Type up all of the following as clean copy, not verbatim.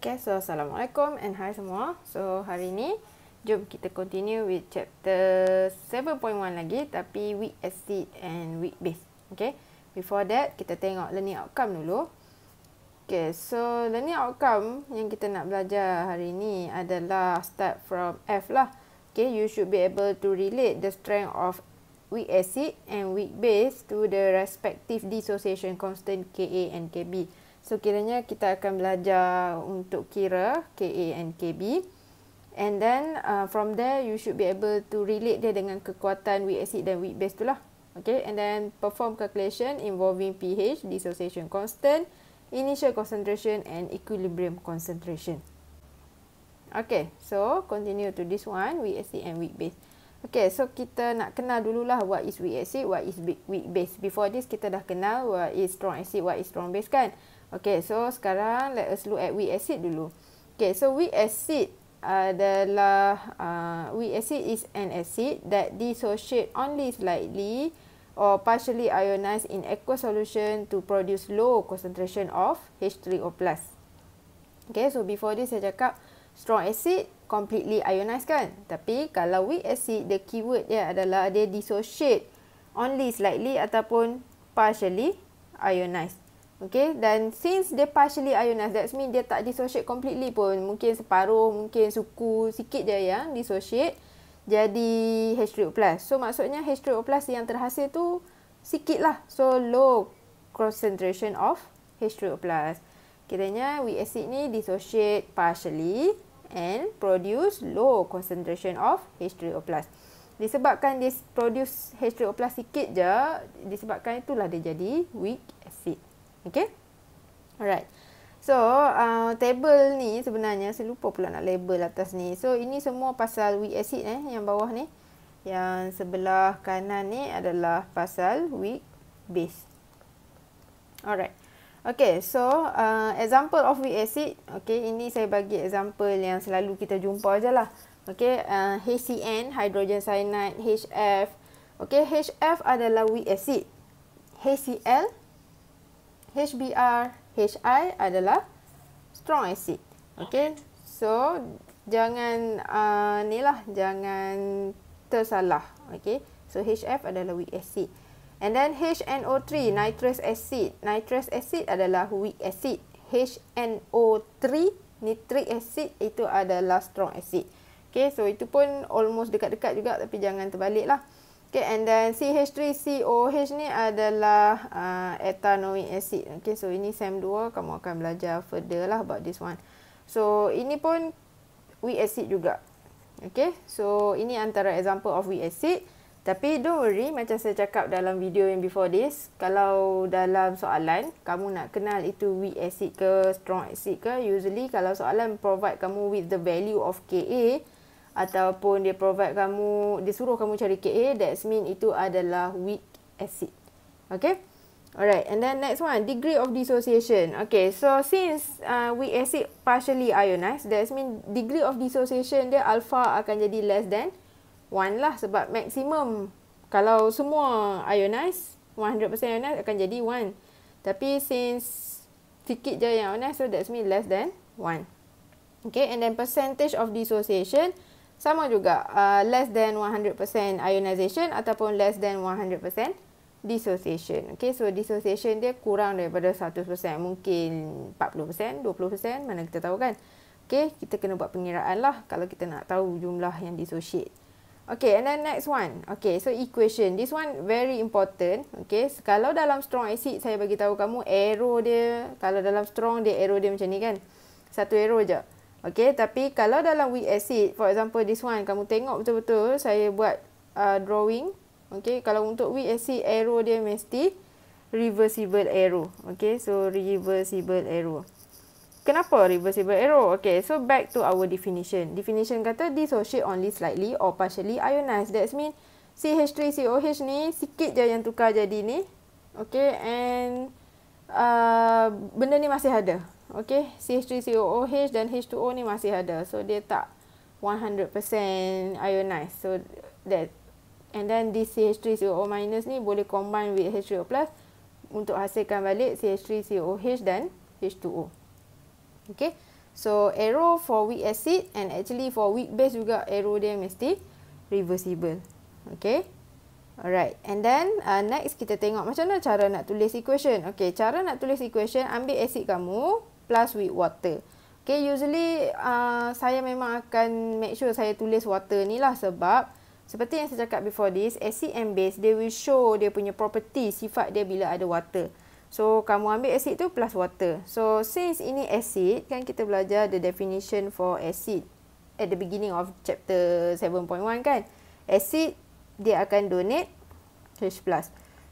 Okay, so Assalamualaikum and hi semua. So hari ni jom kita continue with chapter 7.1 lagi, tapi weak acid and weak base. Okay, before that kita tengok learning outcome dulu. Okay, so learning outcome yang kita nak belajar hari ni adalah start from F lah. Okay, you should be able to relate the strength of weak acid and weak base to the respective dissociation constant Ka and Kb. So kiranya kita akan belajar untuk kira Ka and Kb, and then from there you should be able to relate dia dengan kekuatan weak acid dan weak base tu lah. Okay, and then perform calculation involving pH, dissociation constant, initial concentration and equilibrium concentration. Okay, so continue to this one, weak acid and weak base. Okay, so kita nak kenal dululah what is weak acid, what is weak base. Before this kita dah kenal what is strong acid, what is strong base kan. Okay, so sekarang let us look at weak acid dulu. Okay, so weak acid adalah weak acid is an acid that dissociate only slightly or partially ionized in aqueous solution to produce low concentration of H3O+. Okay, so before this saya cakap strong acid completely ionized kan. Tapi kalau weak acid, the keyword dia adalah dia dissociate only slightly ataupun partially ionized. Okay, dan since dia partially ionized, that means dia tak dissociate completely pun. Mungkin separuh, mungkin suku sikit je yang dissociate jadi H3O+. So maksudnya H3O+ yang terhasil tu sikit lah. So low concentration of H3O+. Kiranya weak acid ni dissociate partially and produce low concentration of H3O+. Disebabkan dia produce H3O+ sikit je, disebabkan itulah dia jadi weak acid. Okay, alright. So table ni sebenarnya saya lupa pula nak label atas ni. So ini semua pasal weak acid yang bawah ni. Yang sebelah kanan ni adalah pasal weak base. Alright. Okay, so example of weak acid. Okay, ini saya bagi example yang selalu kita jumpa je lah. Okay, HCN, hydrogen cyanide, HF. Okay, HF adalah weak acid. HCl, HBr, Hi adalah strong acid. Okay, so jangan jangan tersalah. Okay, so HF adalah weak acid. And then HNO3, nitrous acid. Nitrous acid adalah weak acid. HNO3, nitric acid, itu adalah strong acid. Okay, so itu pun almost dekat-dekat juga, tapi jangan terbalik lah. Okay, and then CH3COH ni adalah ethanoic acid. Okay, so ini SEM 2, kamu akan belajar further lah about this one. So, ini pun weak acid juga. Okay, so ini antara example of weak acid. Tapi don't worry, macam saya cakap dalam video yang before this, kalau dalam soalan, kamu nak kenal itu weak acid ke strong acid ke, usually kalau soalan provide kamu with the value of Ka, ataupun dia provide kamu, dia suruh kamu cari Ka, that means itu adalah weak acid. Okay, alright, and then next one, degree of dissociation. Okay, so since weak acid partially ionized, that means degree of dissociation dia alpha akan jadi less than 1 lah, sebab maksimum kalau semua ionized, 100% ionized akan jadi 1. Tapi since sikit je yang ionized, so that means less than 1. Okay, and then percentage of dissociation sama juga, less than 100% ionization ataupun less than 100% dissociation. Okay, so dissociation dia kurang daripada 100%, mungkin 40%, 20%, mana kita tahu kan. Okay, kita kena buat pengiraan lah kalau kita nak tahu jumlah yang dissociate. Okay, and then next one. Okay, so equation. This one very important. Okay, kalau dalam strong acid, saya bagi tahu kamu arrow dia, kalau dalam strong dia arrow dia macam ni kan. Satu arrow je. Okay, tapi kalau dalam weak acid, for example this one, kamu tengok betul-betul saya buat drawing. Okay, kalau untuk weak acid, arrow dia mesti reversible arrow. Okay, so reversible arrow. Kenapa reversible arrow? Okay, so back to our definition. Definition kata dissociate only slightly or partially ionized. That means CH3COH ni sikit je yang tukar jadi ni. Okay, and benda ni masih ada. Okay, CH3COOH dan H2O ni masih ada. So, dia tak 100% ionized. So, that. And then, this CH3COO minus ni boleh combine with H3O plus untuk hasilkan balik CH3COOH dan H2O. Okay, So arrow for weak acid and actually for weak base juga arrow dia mesti reversible. Okay. Alright. And then next kita tengok macam mana cara nak tulis equation. Okay, cara nak tulis equation, ambil acid kamu plus with water. Okay, usually saya memang akan make sure saya tulis water ni lah sebab seperti yang saya cakap before this, acid and base, they will show dia punya property, sifat dia bila ada water. So, kamu ambil acid tu plus water. So, since ini acid, kan kita belajar the definition for acid at the beginning of chapter 7.1 kan. Acid, dia akan donate H+.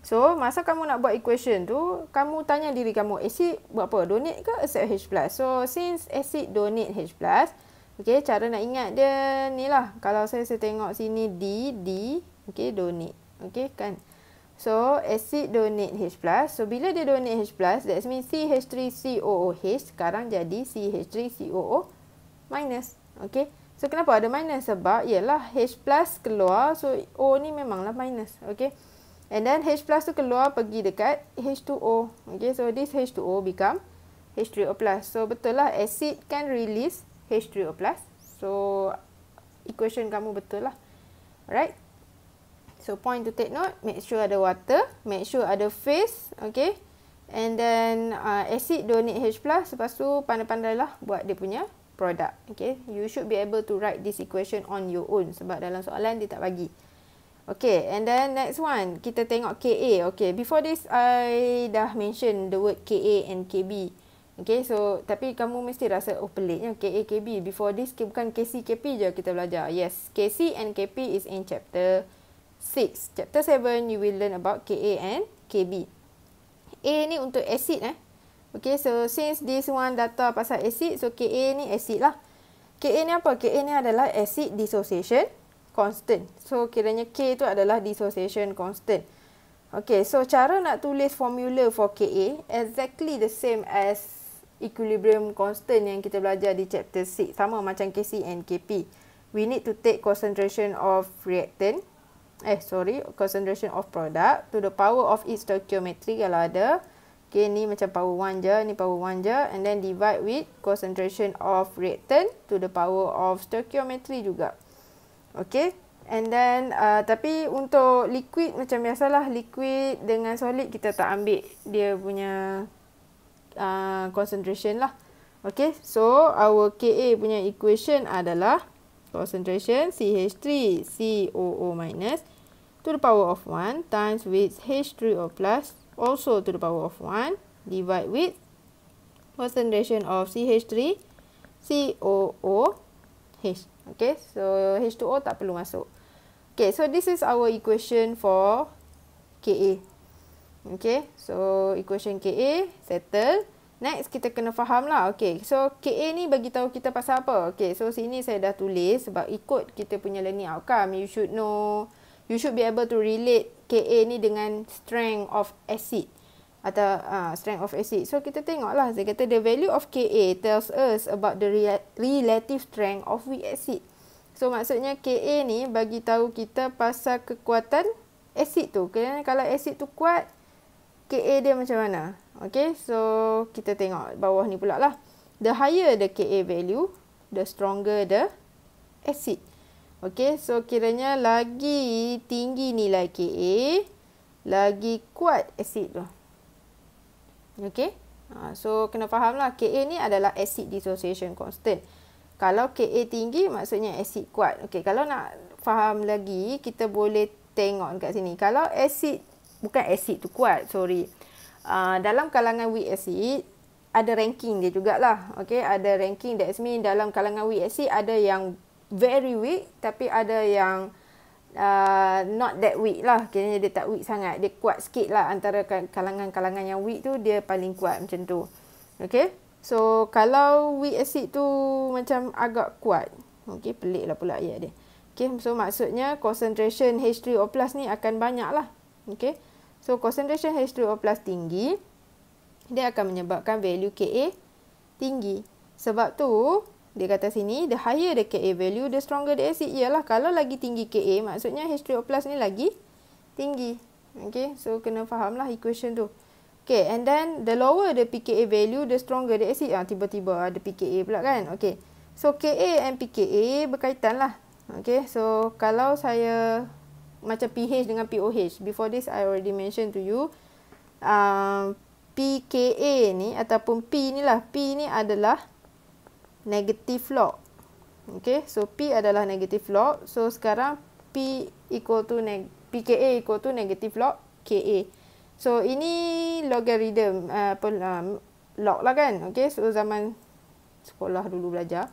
So, masa kamu nak buat equation tu, kamu tanya diri kamu, acid buat apa? Donate ke accept H+? So, since acid donate H+, okay, cara nak ingat dia ni lah. Kalau saya tengok sini D, okay, donate. Okay, kan? So, acid donate H+. So, bila dia donate H+, that means CH3COOH sekarang jadi CH3COO minus. Okay. So, kenapa ada minus? Sebab, ialah H+ keluar. So, O ni memanglah minus. Okay. And then, H+ tu keluar pergi dekat H2O. Okay. So, this H2O become H3O+. So, betul lah. Acid can release H3O+. So, equation kamu betul lah. Alright. So, point to take note, make sure ada water, make sure ada phase, okay. And then, acid donate H+, lepas tu pandai-pandailah buat dia punya product, okay. You should be able to write this equation on your own, sebab dalam soalan dia tak bagi. Okay, and then next one, kita tengok Ka, okay. Before this, I dah mention the word Ka and Kb. Okay, so, tapi kamu mesti rasa, oh peliknya, Ka, Kb. Before this, bukan Kc, Kp je kita belajar. Yes, Kc and Kp is in chapter 6. Chapter 7, you will learn about Ka and Kb. A ni untuk acid Okay, so since this one data pasal acid, so Ka ni acid lah. Ka ni apa? Ka ni adalah acid dissociation constant. So, kiranya K tu adalah dissociation constant. Okay, so cara nak tulis formula for Ka exactly the same as equilibrium constant yang kita belajar di chapter 6. Sama macam Kc and Kp. We need to take concentration of reactant. Concentration of product to the power of its stoichiometry kalau ada. Okay, ni macam power 1 je, ni power 1 je. And then divide with concentration of reactant to the power of stoichiometry juga. Okay, and then tapi untuk liquid macam biasalah, liquid dengan solid kita tak ambil dia punya concentration lah. Okay, so our Ka punya equation adalah concentration CH3COO minus to the power of 1 times with H3O plus also to the power of 1 divide with concentration of CH3COOH. Okay, so H2O tak perlu masuk. Okay, so this is our equation for Ka. Okay, so equation Ka settle. Next, kita kena faham lah. Okay, so Ka ni bagi tahu kita pasal apa? Okay, so sini saya dah tulis sebab ikut kita punya learning outcome. You should know, you should be able to relate Ka ni dengan strength of acid. Atau strength of acid. So, kita tengoklah. Saya kata the value of Ka tells us about the relative strength of weak acid. So, maksudnya Ka ni bagi tahu kita pasal kekuatan acid tu. Kerana kalau acid tu kuat, Ka dia macam mana? Okay, so kita tengok bawah ni pula lah. The higher the Ka value, the stronger the acid. Okay, so kiranya lagi tinggi nilai Ka, lagi kuat acid tu. Okay, so kena faham lah. Ka ni adalah acid dissociation constant. Kalau Ka tinggi, maksudnya acid kuat. Okay, kalau nak faham lagi, kita boleh tengok kat sini. Kalau acid, bukan acid tu kuat, sorry. Dalam kalangan weak acid, ada ranking dia jugalah. Okay, ada ranking, that means dalam kalangan weak acid, ada yang very weak, tapi ada yang not that weak lah. Kiranya dia tak weak sangat, dia kuat sikit lah. Antara kalangan-kalangan yang weak tu, dia paling kuat macam tu. Okay, so kalau weak acid tu macam agak kuat, okay, pelik lah pula ayat dia. Okay, so maksudnya concentration H3O plus ni akan banyak lah. Okay, so concentration H3O plus tinggi, dia akan menyebabkan value Ka tinggi. Sebab tu, dia kata sini, the higher the Ka value, the stronger the acid. Ialah kalau lagi tinggi Ka, maksudnya H3O plus ni lagi tinggi. Okay, so kena faham lah equation tu. Okay, and then the lower the pKa value, the stronger the acid. Tiba-tiba ada pKa pula kan. Okay, so Ka and pKa berkaitan lah. Okay, so kalau saya macam pH dengan pOH, before this I already mentioned to you, pKa ni ataupun P ni lah, P ni adalah negative log. Okay, so P adalah negative log. So sekarang P equal to pKa equal to negative log Ka. So ini logarithm log lah kan. Okay, so zaman sekolah dulu belajar.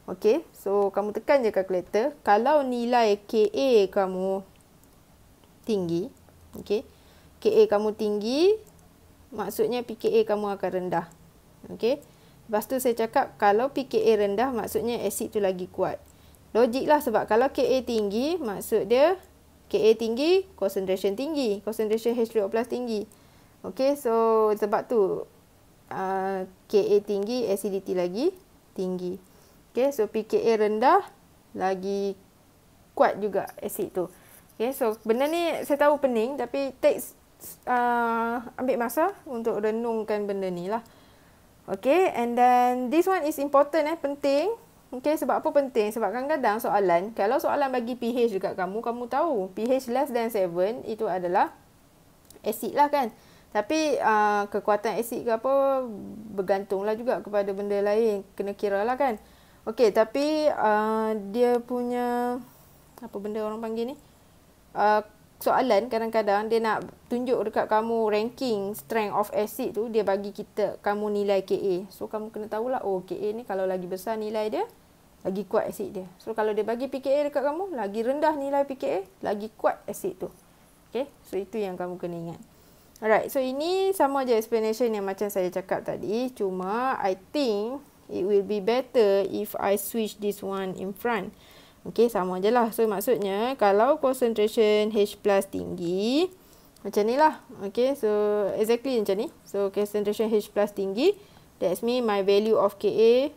Okay, so kamu tekan je kalkulator. Kalau nilai Ka kamu tinggi, okay, Ka kamu tinggi, maksudnya pKa kamu akan rendah. Okay, lepas tu saya cakap kalau pKa rendah, maksudnya asid tu lagi kuat. Logik lah, sebab kalau Ka tinggi, maksud dia Ka tinggi, concentration tinggi, concentration H3O+ tinggi. Okay, so sebab tu Ka tinggi, acidity lagi tinggi. Okay, so pKa rendah, lagi kuat juga asid tu. Okay, so benda ni saya tahu pening, tapi takes ambil masa untuk renungkan benda ni lah. Okay, and then this one is important penting. Okay, sebab apa penting? Sebab kadang-kadang soalan, kalau soalan bagi pH dekat kamu, kamu tahu pH less than 7 itu adalah asid lah kan. Tapi kekuatan asid ke apa, bergantunglah juga kepada benda lain. Kena kira lah kan. Okay, tapi dia punya, apa benda orang panggil ni? Soalan kadang-kadang dia nak tunjuk dekat kamu ranking strength of acid tu, dia bagi kamu nilai Ka. So kamu kena tahulah, oh Ka ni kalau lagi besar nilai dia, lagi kuat asid dia. So kalau dia bagi pKa dekat kamu, lagi rendah nilai pKa, lagi kuat asid tu. Okay, so itu yang kamu kena ingat. Alright, so ini sama je explanation yang macam saya cakap tadi. Cuma I think it will be better if I switch this one in front. Okay, sama je lah. So maksudnya kalau concentration H+ tinggi, macam ni lah. Okay, so exactly macam ni. So concentration H+ tinggi, that's mean my value of Ka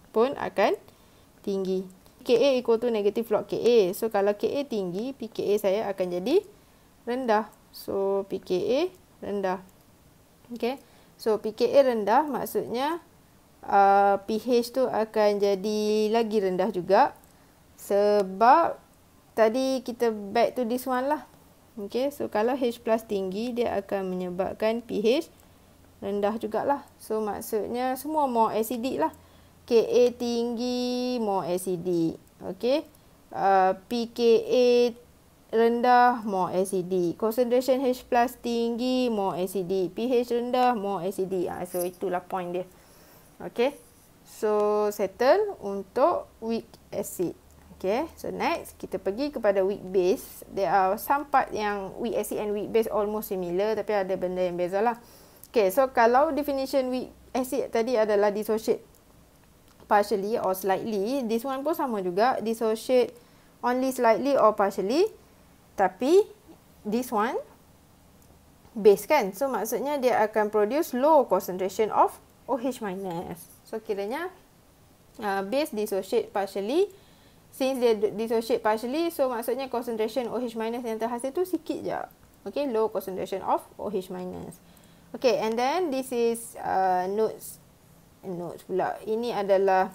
pun akan tinggi. Ka equal to negative log Ka. So kalau Ka tinggi, pKa saya akan jadi rendah. So pKa rendah. Okay, so pKa rendah maksudnya pH tu akan jadi lagi rendah juga. Sebab tadi kita back to this one lah. Okay, so kalau H+ tinggi, dia akan menyebabkan pH rendah jugalah. So maksudnya semua more acidic lah. Ka tinggi, more acidic. Okay, pKa rendah, more acidic. Concentration H+ tinggi, more acidic. pH rendah, more acidic. So itulah point dia. Okay, so settle untuk weak acid. Okay, so next kita pergi kepada weak base. There are some part yang weak acid and weak base almost similar, tapi ada benda yang beza lah. Okay, so kalau definition weak acid tadi adalah dissociate partially or slightly, this one pun sama juga, dissociate only slightly or partially. Tapi this one base kan, so maksudnya dia akan produce low concentration of OH-. So kiranya base dissociate partially. Since dia dissociate partially, so maksudnya concentration OH- yang terhasil tu sikit je. Okay, low concentration of OH-. Okay, and then this is notes pula. Ini adalah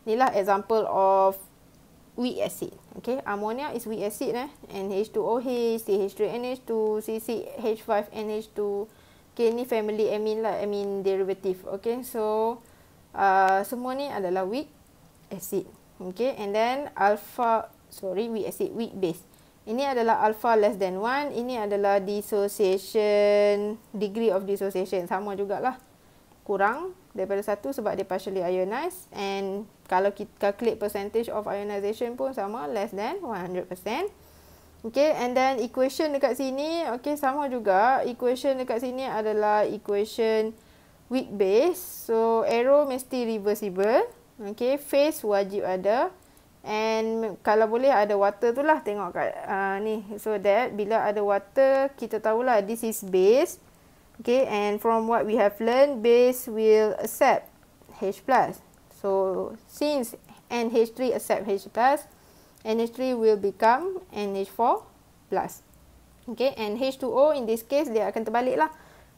inilah example of weak acid. Okay, ammonia is weak acid NH2OH, CH3NH2, CCH5NH2. Okay, ni family amine lah, amine derivative. Okay, so semua ni adalah weak acid. Okay, and then weak base. Ini adalah alpha less than 1. Ini adalah dissociation, degree of dissociation. Sama jugalah. Kurang daripada 1 sebab dia partially ionized. And kalau kita calculate percentage of ionization pun sama, less than 100%. Okay, and then equation dekat sini, okay, sama juga. Equation dekat sini adalah equation weak base. So, arrow mesti reversible. Okay, phase wajib ada. And kalau boleh ada water tu lah, tengok kat ni. So that bila ada water, kita tahulah this is base. Okay, and from what we have learned, base will accept H+. So since NH3 accept H+, NH3 will become NH4+. Okay, and H2O in this case dia akan terbalik lah.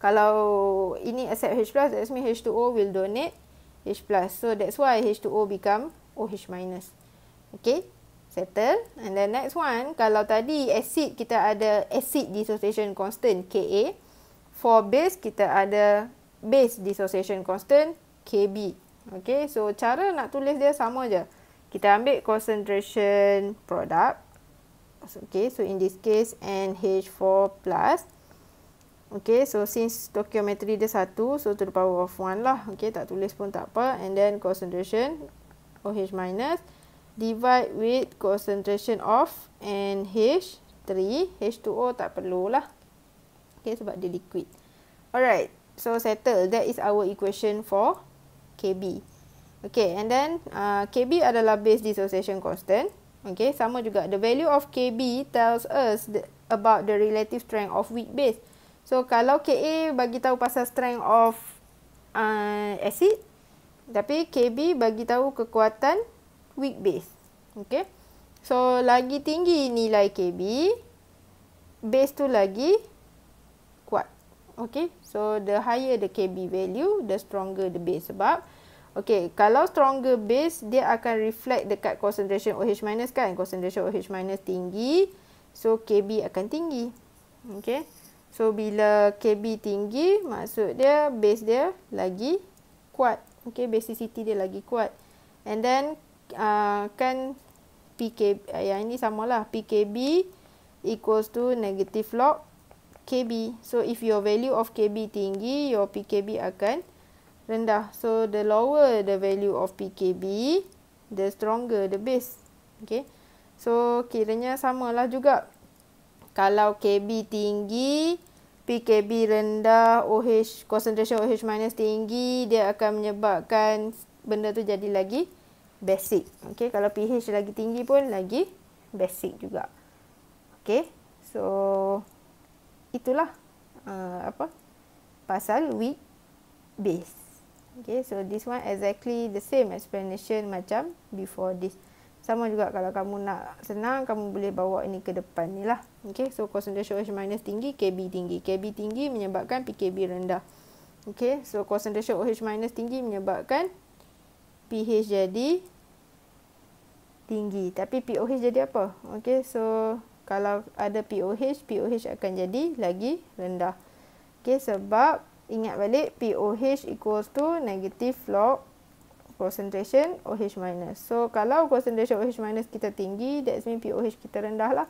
Kalau ini accept H+, that means H2O will donate H+. So that's why H2O become OH-. Okay, settle. And then next one, kalau tadi acid kita ada acid dissociation constant Ka, for base kita ada base dissociation constant Kb. Okay, so cara nak tulis dia sama je. Kita ambil concentration product. Okay, so in this case NH4+. Okay, so since stoichiometry dia 1, so to the power of 1 lah. Okay, tak tulis pun tak apa. And then concentration OH- divide with concentration of NH3. H2O tak perlulah. Okay, sebab dia liquid. Alright, so settle. That is our equation for Kb. Okay, and then Kb adalah base dissociation constant. Okay, sama juga. The value of Kb tells us about the relative strength of weak base. So, kalau Ka bagi tahu pasal strength of acid, tapi Kb bagi tahu kekuatan weak base. Okay. So, lagi tinggi nilai Kb, base tu lagi kuat. Okay. So, the higher the Kb value, the stronger the base. Sebab, okay, kalau stronger base, dia akan reflect dekat concentration OH- kan. Concentration OH- tinggi, so Kb akan tinggi. Okay. So, bila Kb tinggi, maksud dia base dia lagi kuat. Okay, basicity dia lagi kuat. And then, kan PKB, yang ini samalah. PKB equals to negative log Kb. So, if your value of Kb tinggi, your PKB akan rendah. So, the lower the value of PKB, the stronger the base. Okay. So, kiranya samalah juga. Kalau Kb tinggi, PKB rendah, OH, concentration OH- tinggi, dia akan menyebabkan benda tu jadi lagi basic. Okay, kalau pH lagi tinggi pun lagi basic juga. Okay, so itulah pasal weak base. Okay, so this one exactly the same explanation macam before this. Sama juga kalau kamu nak senang, kamu boleh bawa ini ke depan ni lah. Okay, so concentration OH- tinggi, Kb tinggi. Kb tinggi menyebabkan PKB rendah. Okay, so concentration OH- tinggi menyebabkan pH jadi tinggi. Tapi POH jadi apa? Okay, so kalau ada POH, POH akan jadi lagi rendah. Okay, sebab ingat balik POH equals to negative log concentration OH-. So, kalau concentration OH- kita tinggi, that means POH kita rendah lah.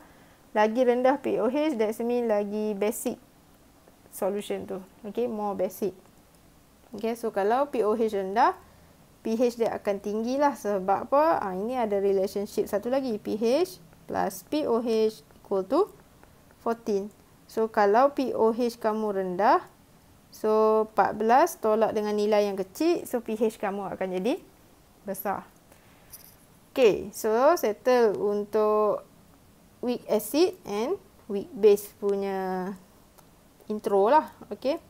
Lagi rendah POH, that means lagi basic solution tu. Okay, more basic. Okay, so kalau POH rendah, pH dia akan tinggi lah. Sebab apa? Ini ada relationship satu lagi. pH plus POH equal to 14. So, kalau POH kamu rendah, so, 14 tolak dengan nilai yang kecil. So, pH kamu akan jadi besar. Okay, so settle untuk weak acid and weak base punya intro lah. Okay.